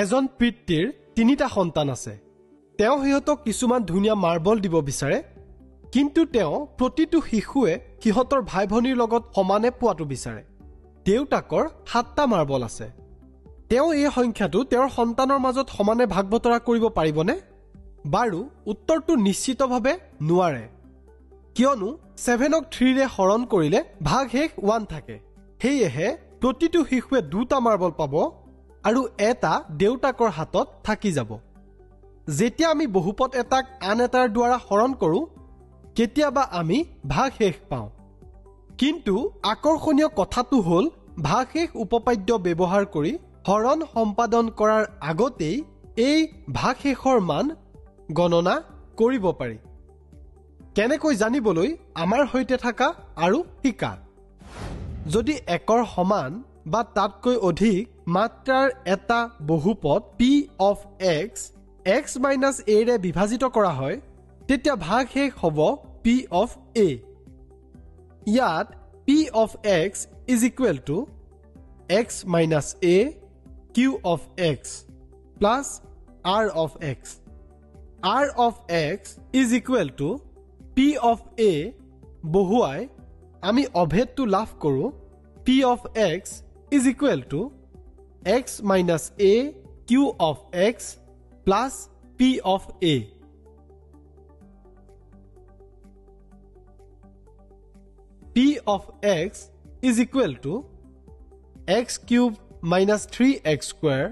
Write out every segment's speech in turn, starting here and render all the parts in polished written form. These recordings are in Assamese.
এজন পিতৃৰ 3টা সন্তান আছে। তেওঁ সিহঁতক কিছুমান ধুনীয়া মাৰ্বল দিব বিচাৰে, কিন্তু তেওঁ প্ৰতিটো শিশুৱে সিহঁতৰ ভাই ভনীৰ লগত সমানে পোৱাটো বিচাৰে। দেউতাকৰ 7টা মাৰ্বল আছে। তেওঁ এই সংখ্যাটো তেওঁৰ সন্তানৰ মাজত সমানে ভাগ বতৰা কৰিব পাৰিবনে? বাৰু, উত্তৰটো নিশ্চিতভাৱে নোৱাৰে, কিয়নো 7ক 3ৰে হৰণ কৰিলে ভাগ শেষ 1 থাকে। সেয়েহে প্ৰতিটো শিশুৱে 2টা মাৰ্বল পাব আৰু এটা দেউতাকৰ হাতত থাকি যাব। যেতিয়া আমি বহুপদ এটাক আন এটাৰ দ্বাৰা হৰণ কৰোঁ, কেতিয়াবা আমি ভাগ শেষ পাওঁ। কিন্তু আকৰ্ষণীয় কথাটো হ'ল ভাগ শেষ উপপাদ্য ব্যৱহাৰ কৰি হৰণ সম্পাদন কৰাৰ আগতেই এই ভাগ শেষৰ মান গণনা কৰিব পাৰি। কেনেকৈ জানিবলৈ আমাৰ সৈতে থাকা আৰু শিকা। যদি 1ৰ সমান বা তাতকৈ অধিক মাত্ৰাৰ এটা বহুপদ p of x x minus a ৰে বিভাজিত কৰা হয়, তেতিয়া ভাগ শেষ হ'ব p of a। ইয়াত p of x is equal to x minus a q of x plus r of x. r of x is equal to p of a বহুৱাই আমি অভেদটো লাভ কৰোঁ p of x is equal to x minus a q of x plus p of a. p of x is equal to x cube minus 3x square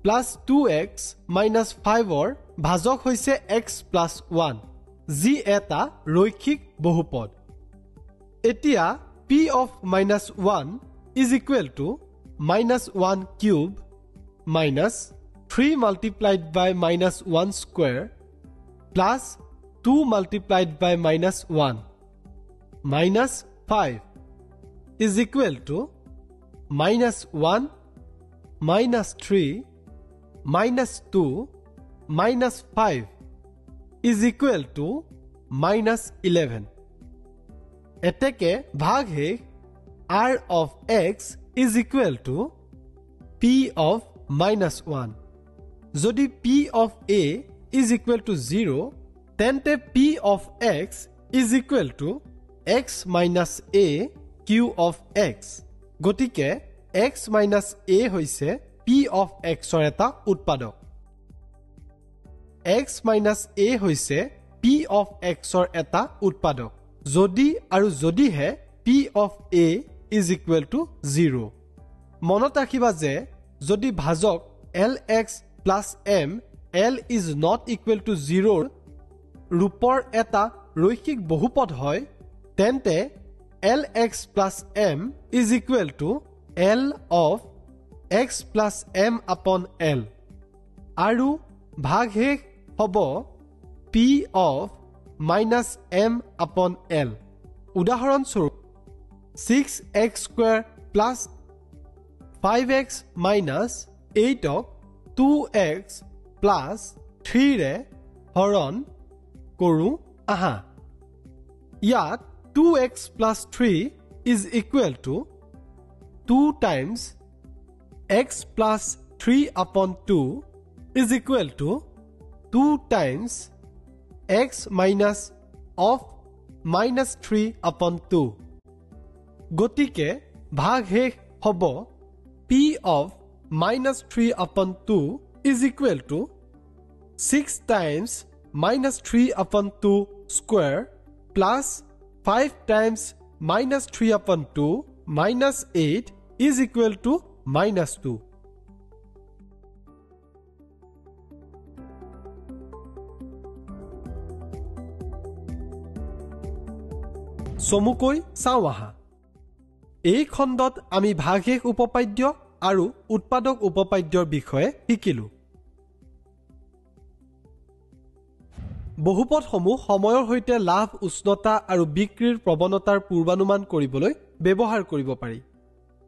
plus 2x minus 5ৰ ভাজক হৈছে x plus 1, যি এটা ৰৈখিক বহুপদ। এতিয়া p of minus 1 is equal to minus 1 cube minus 3 multiplied by minus 1 square plus 2 multiplied by minus 1 minus 5 is equal to minus 1 minus 3 minus 2 minus 5 is equal to minus 11. এতেকে ভাগ শেষ r of x is equal to p of minus 1. যদি p of a is equal to 0, তেন্তে p of x is equal to x minus a q of x. গতিকে x minus a হৈছে p of x ৰ এটা উৎপাদক। x minus a হৈছে p of x ৰ এটা উৎপাদক যদি আৰু যদিহে p of a is equal to 0। মনত ৰাখিবা যে যদি ভাজক lx plus m l is not equal to 0 ৰূপৰ এটা ৰৈখিক বহুপদ হয়, তেন্তে lx plus m is equal to l of x plus m upon l আৰু ভাগ শেষ হ'ব p of minus m upon l। উদাহৰণস্বৰূপ 6x square plus 5x minus 8ক 2x plus 3ৰে হৰণ কৰোঁ আহা। ইয়াত 2x plus 3 is equal to 2 times x plus 3 upon 2 is equal to 2 times x minus of minus 3 upon 2। গতিকে ভাগ শেষ হ'ব p of minus 3 upon 2 is equal to 6 times minus 3 upon 2 square plus 5 times minus 3 upon 2 minus 8 is equal to minus 2। চমুকৈ চাওঁ আহা। এই খণ্ডত আমি ভাগশেষ উপপাদ্য আৰু উৎপাদক উপপাদ্যৰ বিষয়ে শিকিলো। বহুপদসমূহ সময়ৰ সৈতে লাভ, উষ্ণতা আৰু বিক্ৰীৰ প্ৰৱণতাৰ পূৰ্বানুমান কৰিবলৈ ব্যৱহাৰ কৰিব পাৰি।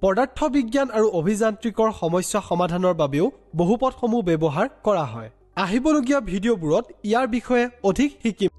পদাৰ্থ বিজ্ঞান আৰু অভিযান্ত্ৰিকৰ সমস্যা সমাধানৰ বাবেও বহুপদসমূহ ব্যৱহাৰ কৰা হয়। আহিবলগীয়া ভিডিঅ'বোৰত ইয়াৰ বিষয়ে অধিক শিকিম।